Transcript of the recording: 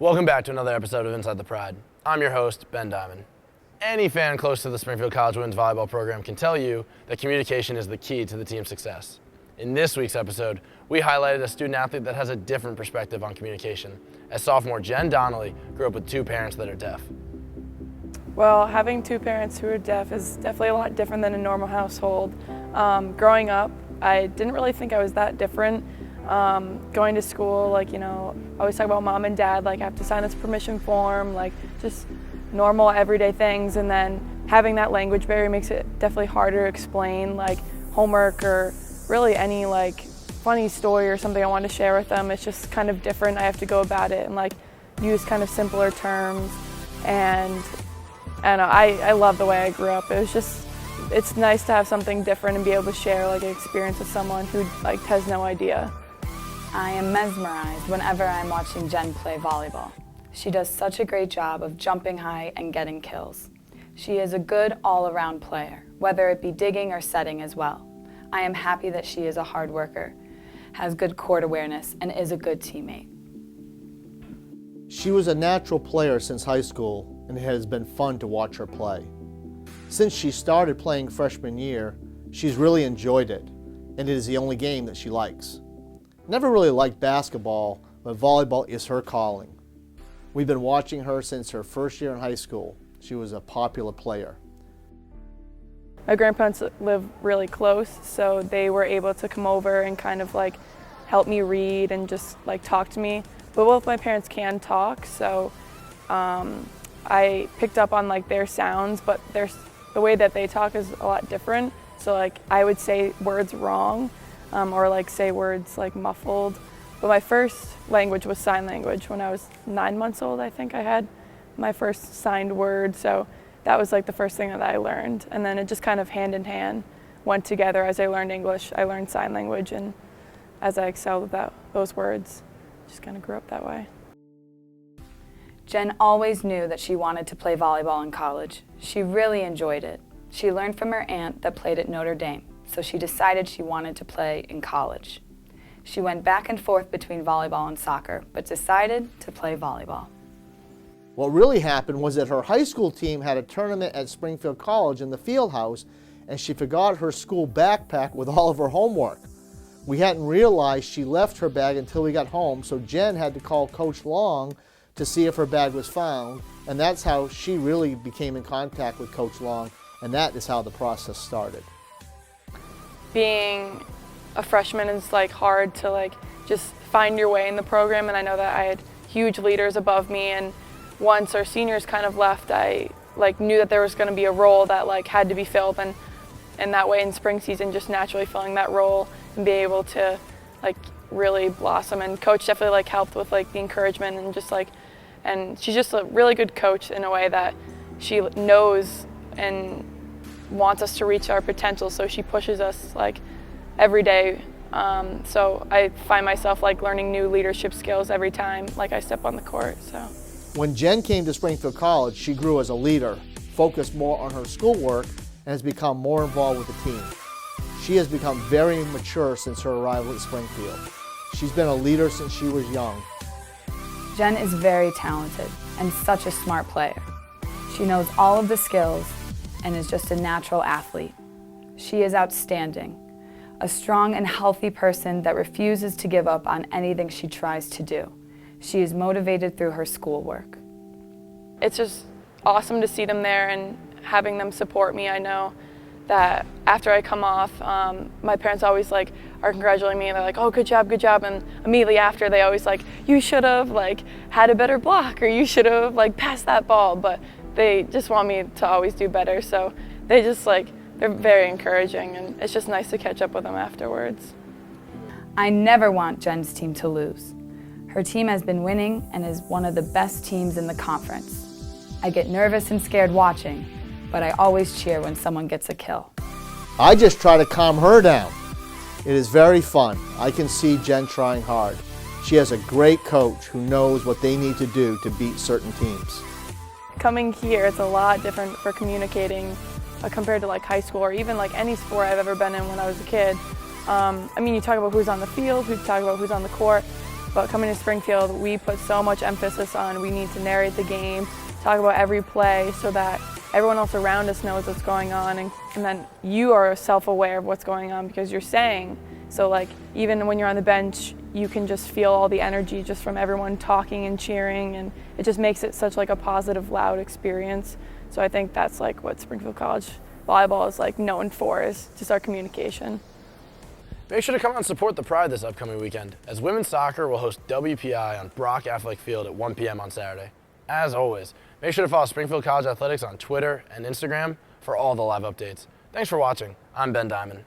Welcome back to another episode of Inside the Pride. I'm your host, Ben Diamond. Any fan close to the Springfield College women's volleyball program can tell you that communication is the key to the team's success. In this week's episode, we highlighted a student athlete that has a different perspective on communication, as sophomore Jen Donnelly grew up with two parents that are deaf. Well, having two parents who are deaf is definitely a lot different than a normal household. Growing up, I didn't really think I was that different. Going to school, I always talk about mom and dad, I have to sign this permission form, just normal everyday things. And then having that language barrier makes it definitely harder to explain, homework or really any funny story or something I want to share with them. It's just kind of different. I have to go about it and use kind of simpler terms. And I love the way I grew up. It's nice to have something different and be able to share an experience with someone who has no idea. I am mesmerized whenever I'm watching Jen play volleyball. She does such a great job of jumping high and getting kills. She is a good all-around player, whether it be digging or setting as well. I am happy that she is a hard worker, has good court awareness, and is a good teammate. She was a natural player since high school, and it has been fun to watch her play. Since she started playing freshman year, she's really enjoyed it, and it is the only game that she likes. Never really liked basketball, but volleyball is her calling. We've been watching her since her first year in high school. She was a popular player. My grandparents live really close, so they were able to come over and kind of help me read and just talk to me. But both my parents can talk, so I picked up on their sounds, but the way that they talk is a lot different. So I would say words wrong, or say words muffled. But my first language was sign language. When I was 9 months old, I think I had my first signed word. So that was the first thing that I learned. And then it just kind of hand in hand went together. As I learned English, I learned sign language, and as I excelled with those words, just kind of grew up that way. Jen always knew that she wanted to play volleyball in college. She really enjoyed it. She learned from her aunt that played at Notre Dame, so she decided she wanted to play in college. She went back and forth between volleyball and soccer, but decided to play volleyball. What really happened was that her high school team had a tournament at Springfield College in the field house, and she forgot her school backpack with all of her homework. We hadn't realized she left her bag until we got home, so Jen had to call Coach Long to see if her bag was found, and that's how she really became in contact with Coach Long, and that is how the process started. Being a freshman is hard to just find your way in the program, and I know that I had huge leaders above me, and once our seniors kind of left, I knew that there was going to be a role that had to be filled, and that way in spring season just naturally filling that role and be able to really blossom. And Coach definitely helped with the encouragement and just and she's just a really good coach in a way that she knows and wants us to reach our potential, so she pushes us every day. So I find myself learning new leadership skills every time I step on the court. So when Jen came to Springfield College, she grew as a leader, focused more on her schoolwork, and has become more involved with the team. She has become very mature since her arrival at Springfield. She's been a leader since she was young. Jen is very talented and such a smart player. She knows all of the skills and is just a natural athlete. She is outstanding, a strong and healthy person that refuses to give up on anything she tries to do. She is motivated through her schoolwork. It's just awesome to see them there and having them support me. I know that after I come off, my parents always are congratulating me. They're oh, good job, and immediately after they always you should have had a better block, or you should have passed that ball. But they just want me to always do better. So they just they're very encouraging, and it's just nice to catch up with them afterwards. I never want Jen's team to lose. Her team has been winning and is one of the best teams in the conference. I get nervous and scared watching, but I always cheer when someone gets a kill. I just try to calm her down. It is very fun. I can see Jen trying hard. She has a great coach who knows what they need to do to beat certain teams. Coming here, it's a lot different for communicating compared to high school or even any sport I've ever been in when I was a kid. You talk about who's on the field, you talk about who's on the court, But coming to Springfield, we put so much emphasis on we need to narrate the game, talk about every play so that everyone else around us knows what's going on, and then you are self-aware of what's going on because you're saying. So like even when you're on the bench, you can just feel all the energy just from everyone talking and cheering, and it just makes it such like a positive, loud experience. So I think that's like what Springfield College volleyball is like known for, is just our communication. Make sure to come out and support the Pride this upcoming weekend, as women's soccer will host WPI on Brock Athletic Field at 1 p.m. on Saturday. As always, make sure to follow Springfield College Athletics on Twitter and Instagram for all the live updates. Thanks for watching. I'm Ben Diamond.